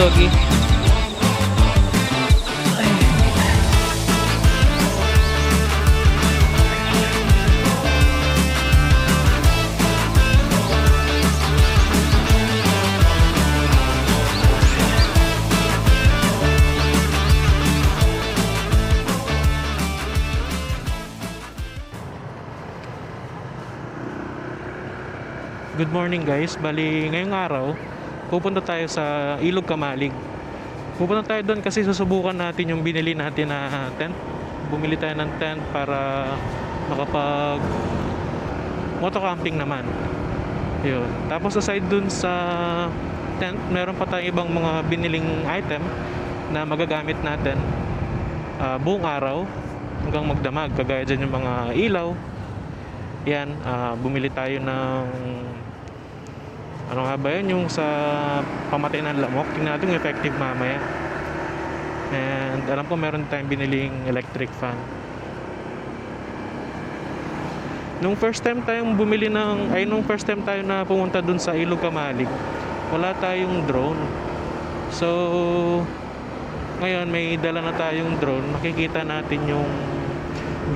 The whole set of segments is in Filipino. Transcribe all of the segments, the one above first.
doggy. Good morning guys, bali ngayong araw pupunta tayo sa Ilog Kamalig. Pupunta tayo doon kasi susubukan natin yung binili natin na tent. Bumili tayo ng tent para makapag moto camping naman. Yun. Tapos aside dun sa tent, meron pa tayong ibang mga biniling item na magagamit natin buong araw hanggang magdamag. Kagaya dyan yung mga ilaw. Yan, bumili tayo ng ano nga ba yun, yung sa pamatay ng lamok. Tingnan natin yung effective mamaya. And alam ko meron tayong biniling electric fan. Nung first time tayo na pumunta dun sa Ilog Kamalig, wala tayong drone. So ngayon may dala na tayong drone. Makikita natin yung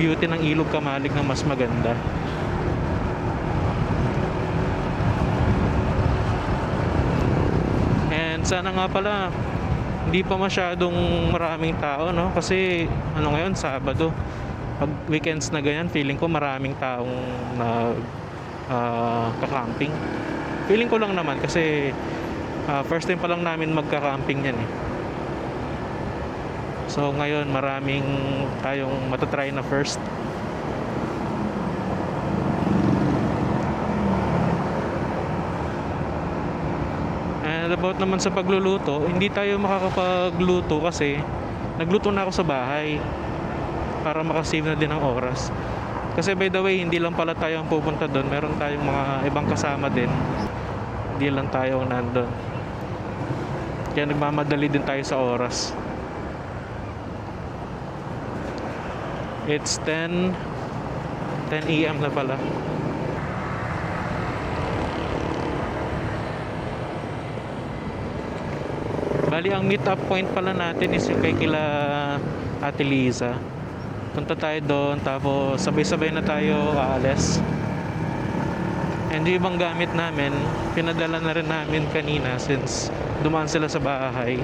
beauty ng Ilog Kamalig na mas maganda. Sana nga pala hindi pa masyadong maraming tao, no? Kasi ano ngayon, Sabado. Pag weekends na ganyan, feeling ko maraming taong kakamping. Feeling ko lang naman kasi first time pa lang namin magka-camping yan eh. So ngayon maraming tayong matatry na first. About naman sa pagluluto, hindi tayo makakapagluto kasi nagluto na ako sa bahay para makasave na din ng oras. Kasi by the way, hindi lang pala tayo ang pupunta doon, meron tayong mga ibang kasama din, hindi lang tayo ang nandun, kaya nagmamadali din tayo sa oras. It's 10 AM na pala. Bali, ang meet up point pala natin is yung kay kila Ate Liza. Punta tayo doon, tapos sabay-sabay na tayo aalis. And yung ibang gamit namin, pinadala na rin namin kanina since dumaan sila sa bahay.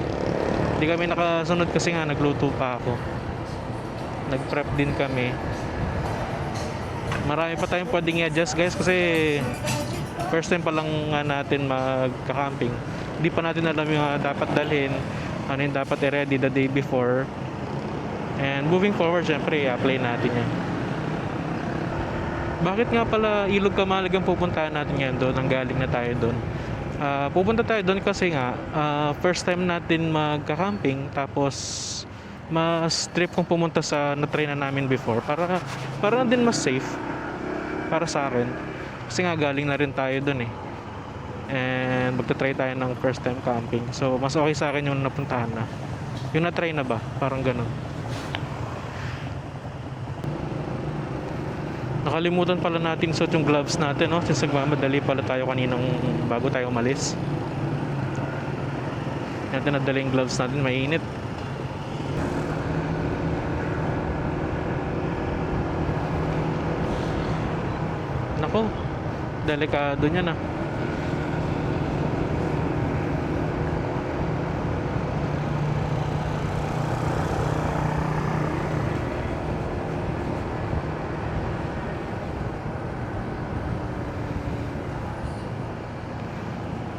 Hindi kami nakasunod kasi nga nagluto pa ako. Nag-prep din kami. Marami pa tayong pwedeng i-adjust guys kasi first time pa lang nga natin magka-camping. Hindi pa natin alam yung dapat dalhin, ano yung dapat i-ready the day before. And moving forward, syempre i-apply natin yan. Bakit nga pala Ilog Kamalig ang pupuntahan natin yan doon? Ang galing na tayo doon. Pupunta tayo doon kasi nga first time natin magka-camping, tapos mas trip kung pumunta sa na-try na namin before para din mas safe para sa akin. Kasi nga galing na rin tayo doon eh. And magta-try tayo ng first time camping. So mas okay sa akin yung napuntahan na. Yung na-try na ba? Parang ganun. Nakalimutan pala natin suot yung gloves natin, no? Since nagmamadali pala tayo kaninang bago tayo umalis. Natin nadala yung gloves natin, mainit. Nako, delikado niya na.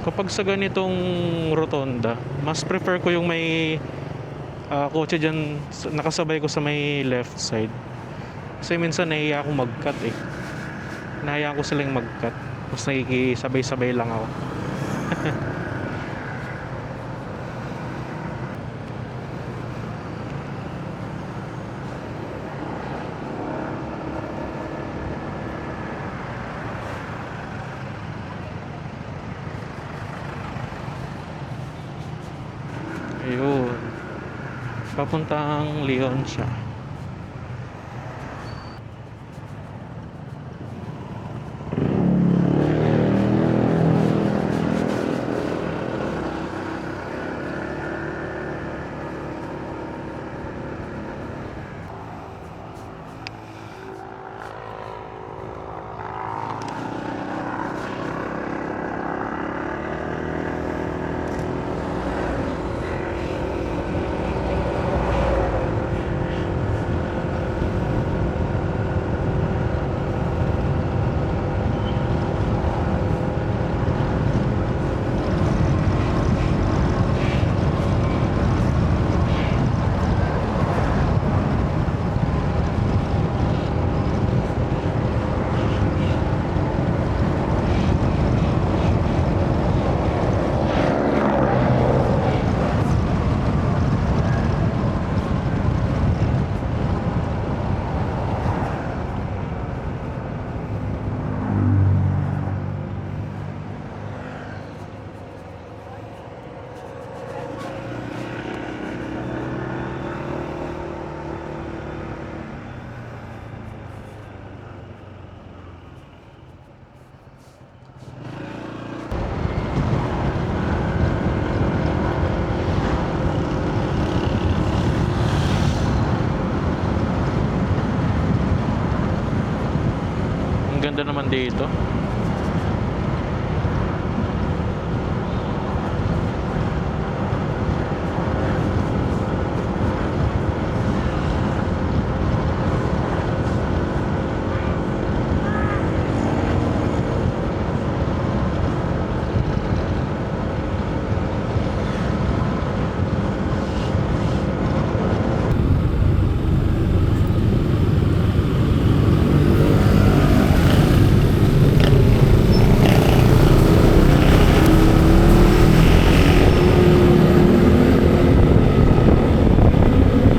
Kapag sa ganitong rotonda, mas prefer ko yung may kotse dyan, nakasabay ko sa may left side. Kasi minsan nahiya akong mag-cut eh. Nahiya ko silang mag-cut. Mas nakikisabay-sabay lang ako. Ayun. Papuntang Leon siya. Ganda naman dito.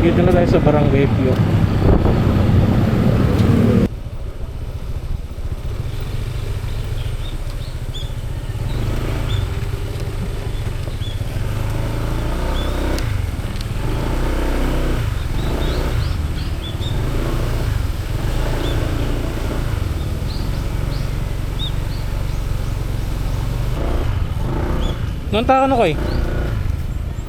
Dito na tayo sa Barangay Pio. Nunta ka na ko eh.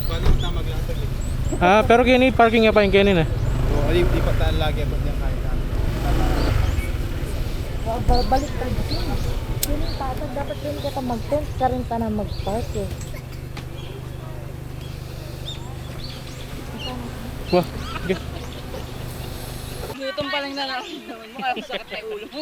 Paano na maglatag eh? Ah, pero kini parking nga pa yung kinin eh. Oo, di pa tayo lagi pa diyan kahit namin. Balik tayo din. Yun yung tatag, dapat din ka mag-tent ka rin ka na mag-park eh. Wah, okay. Gutom pa lang naman mo, kaya masakit na ulo mo.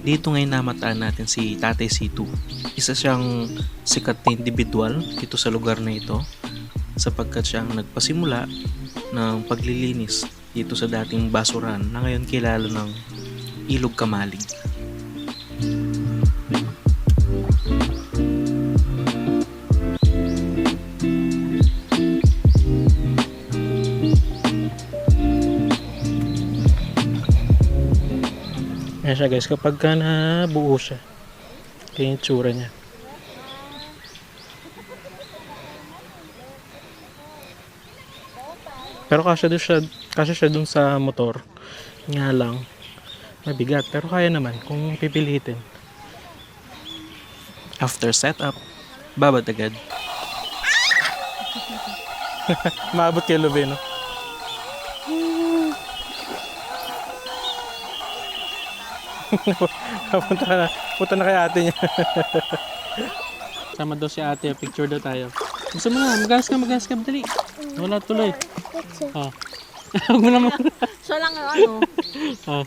Dito ngayon namataan natin si Tatay Situ. Isa siyang sikat na individual dito sa lugar na ito sapagkat siyang nagpasimula ng paglilinis dito sa dating basuran na ngayon kilala ng Ilog Kamalig. Ayan siya guys, kapag ka nabuo siya, kaya yung tsura niya. Pero kasya siya dun sa motor. Nga lang, mabigat. Pero kaya naman kung pipilitin. After setup, babad agad. Maabot kay Lube, no? Punta na kay ate niya. Sama daw si ate, picture daw tayo. Gusto mo na, magas ka, dali. Wala tuloy. Oh. Huwag mo naman. Siya lang ang ano. Oh.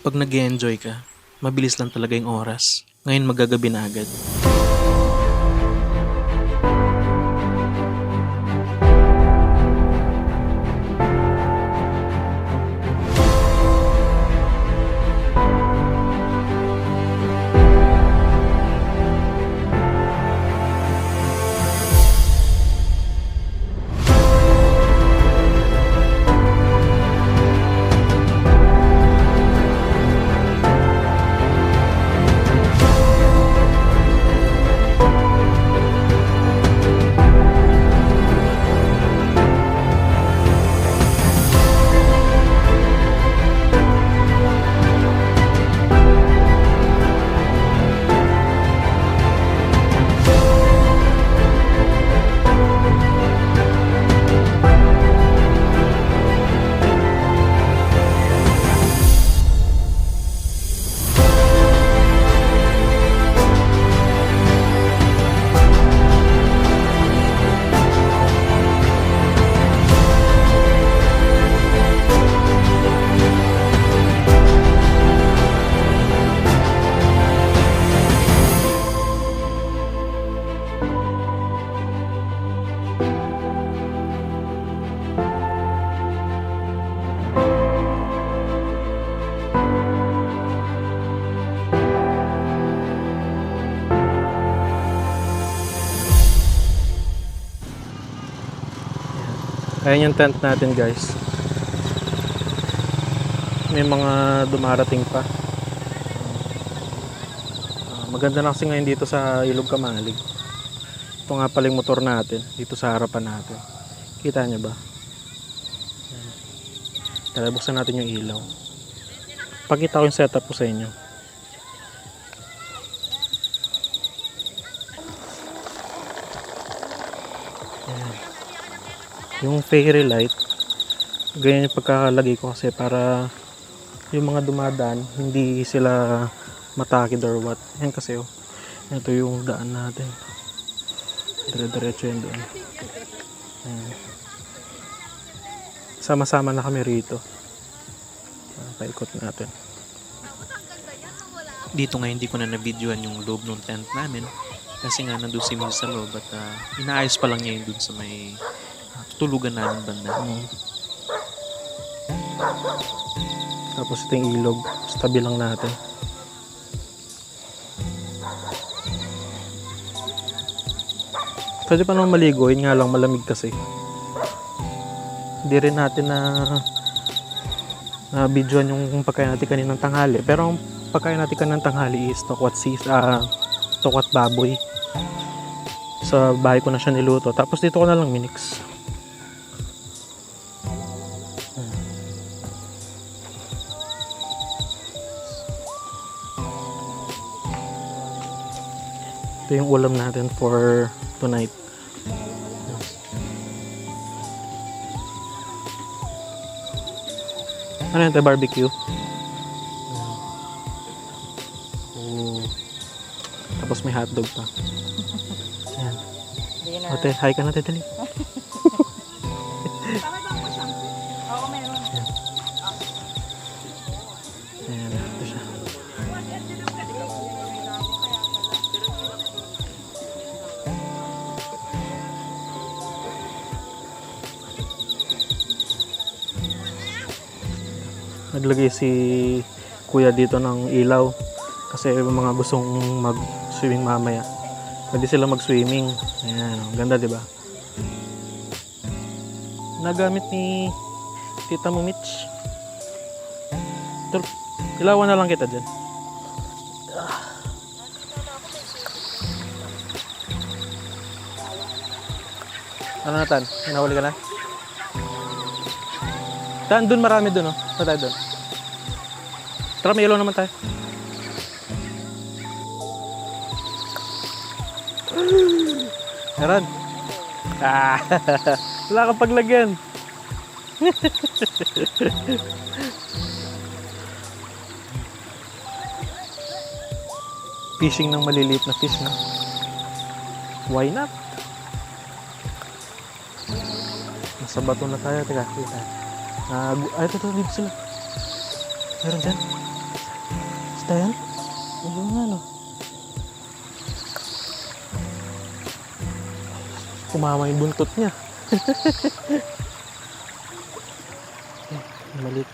Pag nag-enjoy ka, mabilis lang talaga yung oras. Ngayon magagabi na agad. Ayan yung tent natin guys. may mga dumarating pa. Maganda na kasi ngayon dito sa Ilog Kamalig. Ito nga pala yung motor natin dito sa harapan natin. Kita nyo ba? Ayan. Tara, buksan natin yung ilaw. Pakita ko yung setup ko sa inyo. Ayan. Yung fairy light, ganyan yung pagkakalagay ko kasi para yung mga dumadaan hindi sila matakid or what. Yan kasi oh, ito yung daan natin, dire-diretso yun doon. Ayan. Sama-sama na kami rito. Paikot natin. Dito nga hindi ko na na-videoan yung loob ng tent namin kasi nga nandun si Mil sa loob at inaayos pa lang niya yun dun sa may tulugan namin banda. Tapos ito yung ilog sa tabi lang natin. Pwede pa naman maligo, yun nga lang malamig kasi. Hindi rin natin na videoan yung pagkain natin kaninang tanghali. Pero ang pagkain natin kaninang tanghali is tokwat baboy. Sa bahay ko na siya niluto. Tapos dito ko na lang minix. Ito yung ulam natin for tonight. Ano yun? Barbecue? Oh. Tapos may hotdog pa. Ayan. Ate, hi ka na, Teteli. Oo, meron. Ayan, ito siya. Naglagay si kuya dito ng ilaw kasi yung mga gustong mag-swimming mamaya, pwede sila mag-swimming. Ayan, ang ganda, diba? Nagamit ni Tita mo, Mitch. Ito, ilawan na lang kita dyan. Ano na, Tan? Hinahuli ka na? Tan, dun marami dun, oh. Saan tayo dun? Tara, may ilaw naman tayo. Meron. Wala kang paglagyan. Fishing ng maliliit na fish, no? Why not? Nasa bato na tayo. Teka, kita. Ay, ito, dito sila. Meron dyan. Basta yan? Ano nga, no? Kumama yung buntot niya. Malit.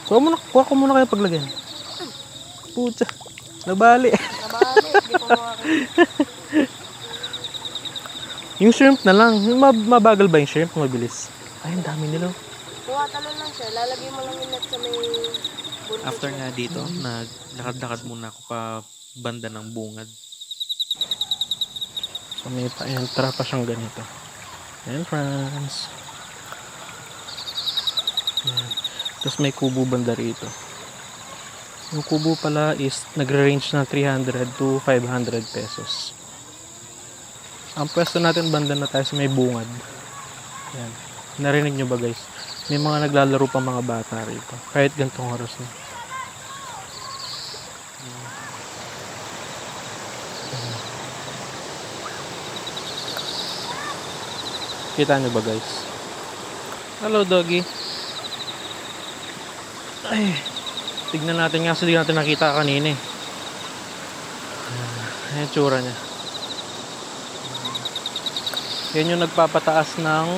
Kuha ko muna kayo paglagyan. Pucha. Nabali. Nabali, di ko makakita. Yung shrimp na lang. Mabagal ba yung shrimp? Mabilis. Ay, ang dami nila. Kuha talon lang siya. Lalagay mo lang yung net sa may buntot. After nga dito, naglakad-lakad muna ako pa banda ng bungad. So, may pa-entra pa siyang ganito. Entrance. Yan. Tapos may kubo banda rito. Yung kubo pala is nagre-range na 300 to 500 pesos. Ang pwesto natin banda na tayo sa may bungad. Yan. Narinig nyo ba, guys? May mga naglalaro pa mga bata rito. Kahit gantong oras na. Kita nyo ba, guys? Hello, doggy. Ay, tignan natin nga. So, di natin nakita kanina eh. Ayan yung tsura niya. Yan yung nagpapataas ng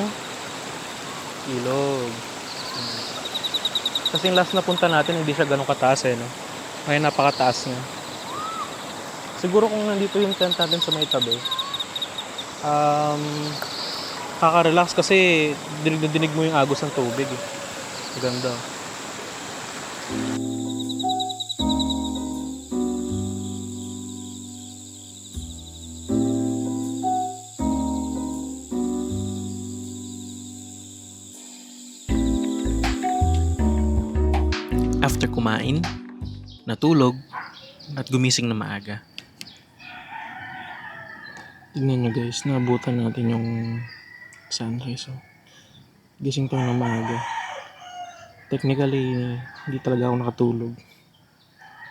ilog. Kasi yung last na punta natin, hindi siya ganun kataas eh, no? Ngayon napakataas niya. Siguro kung nandito yung tent natin sa may tabi, kaka-relax kasi dinig na dinig mo yung agos ng tubig eh. Ganda. After kumain, natulog, at gumising na maaga. Tignan nyo guys, naabutan natin yung sunrise. Oh. Gising tayo ng maaga. Technically, hindi talaga ako nakatulog.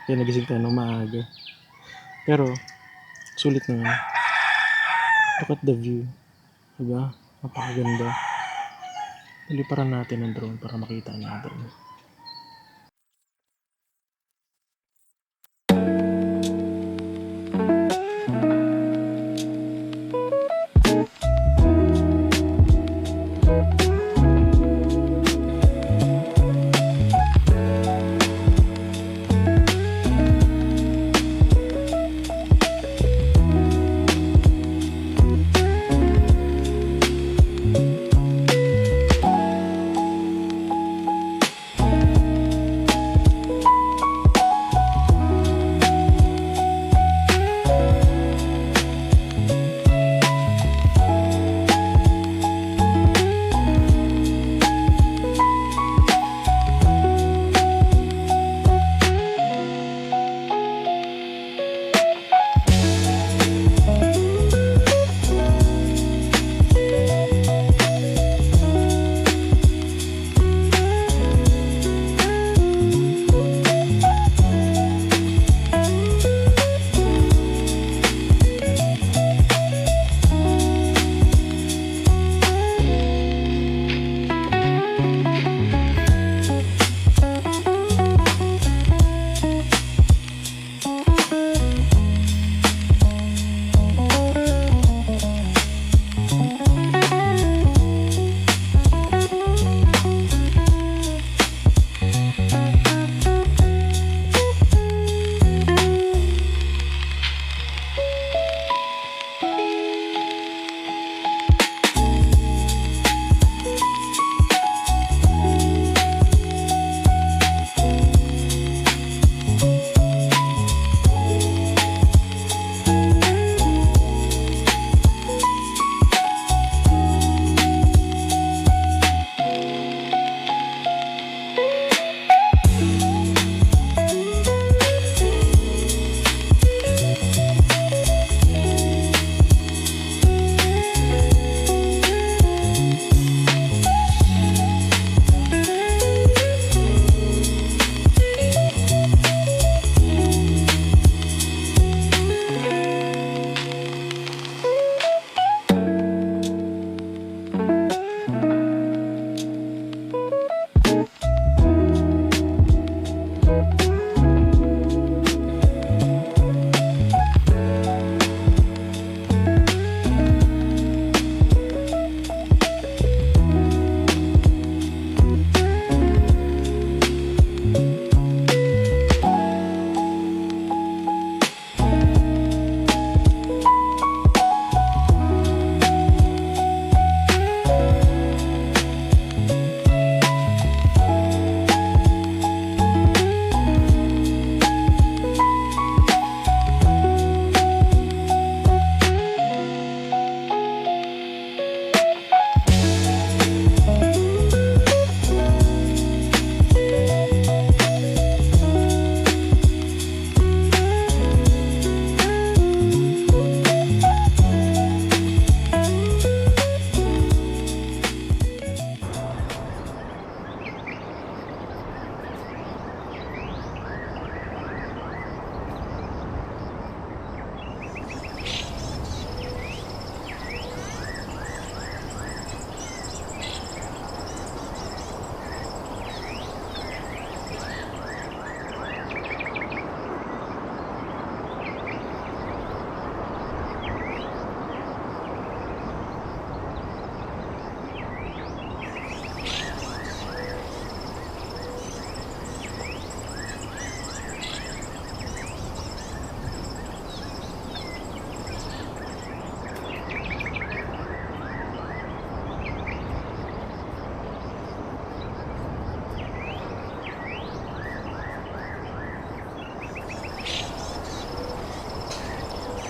Kaya nagising tayo ng maaga. Pero, sulit naman. Look at the view. Diba? Napakaganda. Iliparan natin ang drone para makita natin.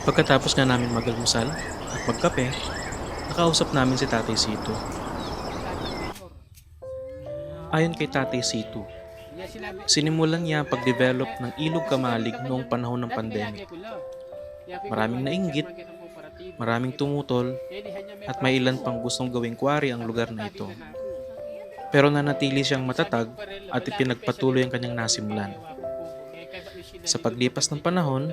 Pagkatapos nga namin magalmusal at magkape, nakausap namin si Tatay Sito. Ayon kay Tatay Sito, sinimulan niya ang pag-develop ng Ilog Kamalig noong panahon ng pandemic. Maraming nainggit, maraming tumutol, at may ilan pang gustong gawing quarry ang lugar na ito. Pero nanatili siyang matatag at ipinagpatuloy ang kanyang nasimulan. Sa paglipas ng panahon,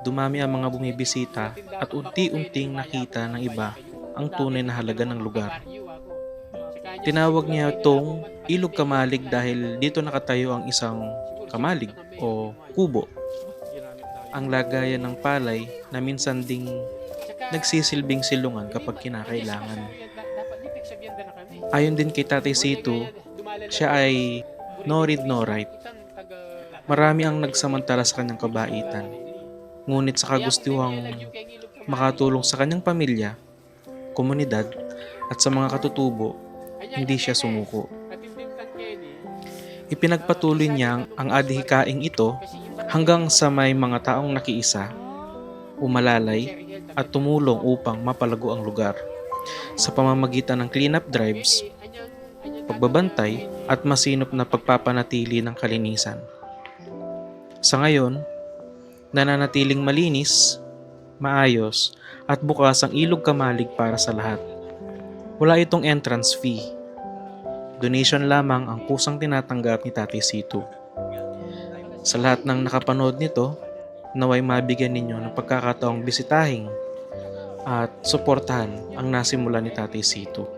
dumami ang mga bumibisita at unti-unting nakita ng iba ang tunay na halaga ng lugar. Tinawag niya itong Ilog Kamalig dahil dito nakatayo ang isang kamalig o kubo. Ang lagayan ng palay na minsan ding nagsisilbing silungan kapag kinakailangan. Ayon din kay Tatay Sito, siya ay no read no write. Marami ang nagsamantala sa kanyang kabaitan. Ngunit sa kagustuhang makatulong sa kanyang pamilya, komunidad, at sa mga katutubo, hindi siya sumuko. Ipinagpatuloy niya ang adhikaing ito hanggang sa may mga taong nakiisa, umalalay, at tumulong upang mapalago ang lugar sa pamamagitan ng cleanup drives, pagbabantay, at masinop na pagpapanatili ng kalinisan. Sa ngayon, nananatiling malinis, maayos, at bukas ang Ilog Kamalig para sa lahat. Wala itong entrance fee. Donation lamang ang kusang tinatanggap ni Tatay Sito. Sa lahat ng nakapanood nito, naway mabigyan ninyo ng pagkakataong bisitahin at suportahan ang nasimula ni Tatay Sito.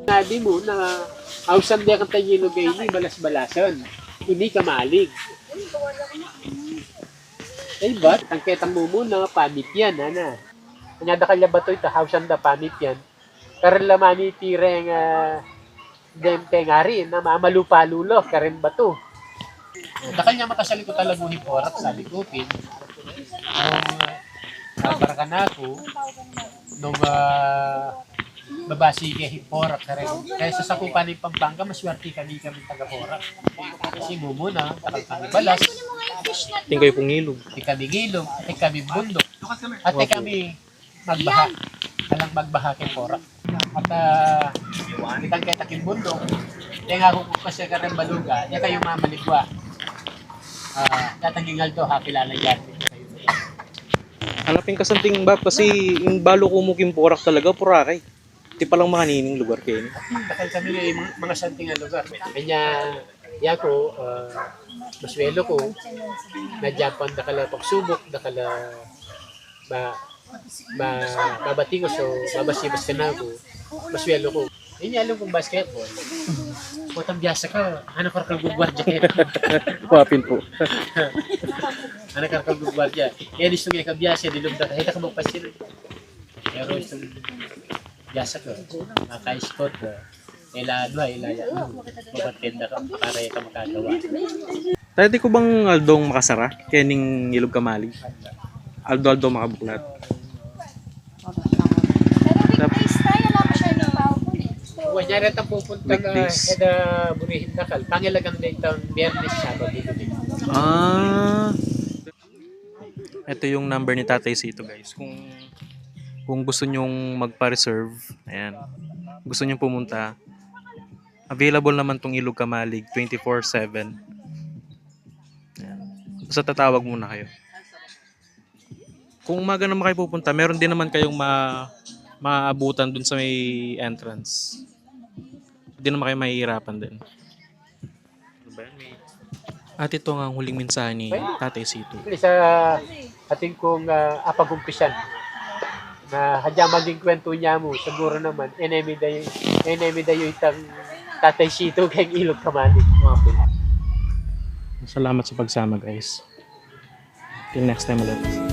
Sabi mo na awsan dia kan tayo gay ni balas-balasan. Ini kamalig. Ay ba? Tangketang mo muna pamit yan, ana. Kanyada kalya ba ito awsan da pamit yan. Karela mani tireng dem tengari na mamalupa lulo karen ba to. Dakal niya makasali ko talaga hiporat sa likupin. Para ka na ako nung babasi kay hiporat karen. Kaya sa sakupan ng Pampanga maswerte kami taga-porak. Kasi mo muna takal kami balas. Tingkay pong ilog. Di kami gilong, di kami bundok, at di kami magbaha. Alang magbaha kay Porak. At kitang kita kin bundok, di nga kung kasi ka rin baluga, di kayo mamaligwa. Tatanggingal to, kilala yan. Hanapin kasanting bab kasi yung balo ko muking porak talaga, purakay. Di palang makanining lugar kayo. Dahil kami mga santingan lugar. Kanya, yako, maswelo ko, na Japan dakala pagsubok, dakala babati ko, so babasibas ka na ako, maswelo ko. Hindi alam kong basketball. Putang biyasa ka, ano ka kagugwardya kayo? Wapin po. Ano ka kagugwardya? Kaya gusto nga kabiyasa, dilumda ka, hita ka magpasin. Pero gusto biyasa ka, maka-spot ka. Ila yan. Mabatenda ka, para ka makagawa. Dati ko bang Aldong makasara? Kaya ning Ilog Kamalig? Aldo makabuklat. Pero weekdays tayo, wala pa siya ng tao po eh. Wanya rin ang pupunta ka, Weekdays. burihin na kal. Pangilagang din taon, Biyernes, Sabado, dito. Ito yung number ni Tatay Sito, guys. Kung gusto nyong magpa-reserve, ayan. Gusto nyong pumunta, available naman tong Ilog Kamalig 24/7. Ayan. Basta tatawag muna kayo. Kung umaga naman kayo pupunta, meron din naman kayong maabutan dun sa may entrance. Hindi naman kayo mahihirapan din. At ito nga ang huling mensahe ni Tatay Sito. Sa ating kong apagumpisan, na hadya maging kwento niya mo, siguro naman, enemy dayo itang Tatay Sito kay Ilog Kamalig. Salamat sa pagsama, guys. Till next time ulit.